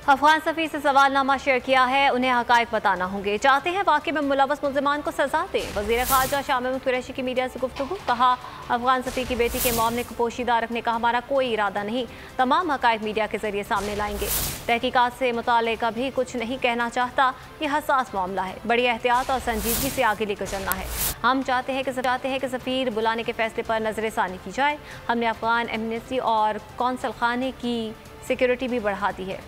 अफगान सफ़ीर से सवालनामा शेयर किया है, उन्हें हक़ाइक़ बताना होंगे। चाहते हैं वाक़े में मुलव्वस मुल्ज़िमान को सज़ा दें। वज़ीर ख़ारजा शाह महमूद कुरैशी की मीडिया से गुफ्तगू, कहा अफगान सफ़ीर की बेटी के मामले को पोशीदा रखने का हमारा कोई इरादा नहीं, तमाम हक़ाइक़ मीडिया के ज़रिए सामने लाएंगे। तहकीकात से मुताल्लिक़ अभी कुछ नहीं कहना चाहता, ये हसास मामला है, बड़ी एहतियात और संजीदगी से आगे लेकर चलना है। हम चाहते हैं कि सफ़ीर बुलाने के फ़ैसले पर नज़रसानी की जाए। हमने अफगान एम्बेसी और कौंसल खाने की सिक्योरिटी भी बढ़ा दी है।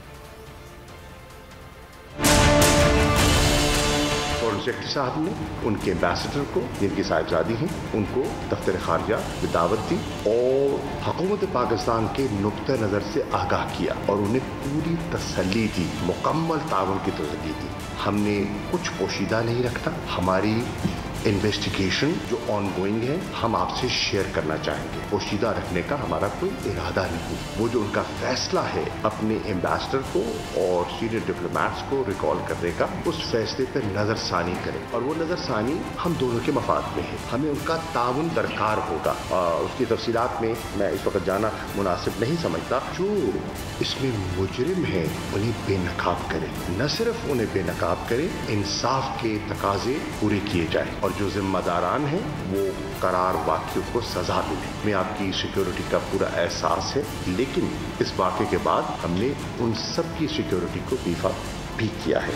सेक्रेटरी साहब ने उनके एम्बेसडर को, जिनकी साहिबजादी हैं, उनको दफ्तर खारजा में दावत दी और हुकूमत पाकिस्तान के नुक्ते नज़र से आगाह किया और उन्हें पूरी तसल्ली दी, मुकम्मल ताउन की तसल्ली दी। हमने कुछ पोशीदा नहीं रखना। हमारी इन्वेस्टिगेशन जो ऑनगोइंग है, हम आपसे शेयर करना चाहेंगे। पोशीदा रखने का हमारा कोई इरादा नहीं। वो जो उनका फैसला है अपने एम्बेसडर को और सीनियर डिप्लोमेट्स को रिकॉल करने का, उस फैसले पर नज़रसानी करें और वो नज़रसानी हम दोनों के मफाद में है। हमें उनका ताउन दरकार होगा। उसकी तफसीलात में मैं इस वक्त जाना मुनासिब नहीं समझता। जो इसमें मुजरिम है उन्हें बेनकाब करें, न सिर्फ उन्हें बेनकाब करें, इंसाफ के तकाजे पूरे किए जाए और जो जिम्मेदारान हैं वो करार वाक़ियों को सज़ा मिले। हमें आपकी सिक्योरिटी का पूरा एहसास है, लेकिन इस वाक़े के बाद हमने उन सब की सिक्योरिटी को बीफ अप भी किया है।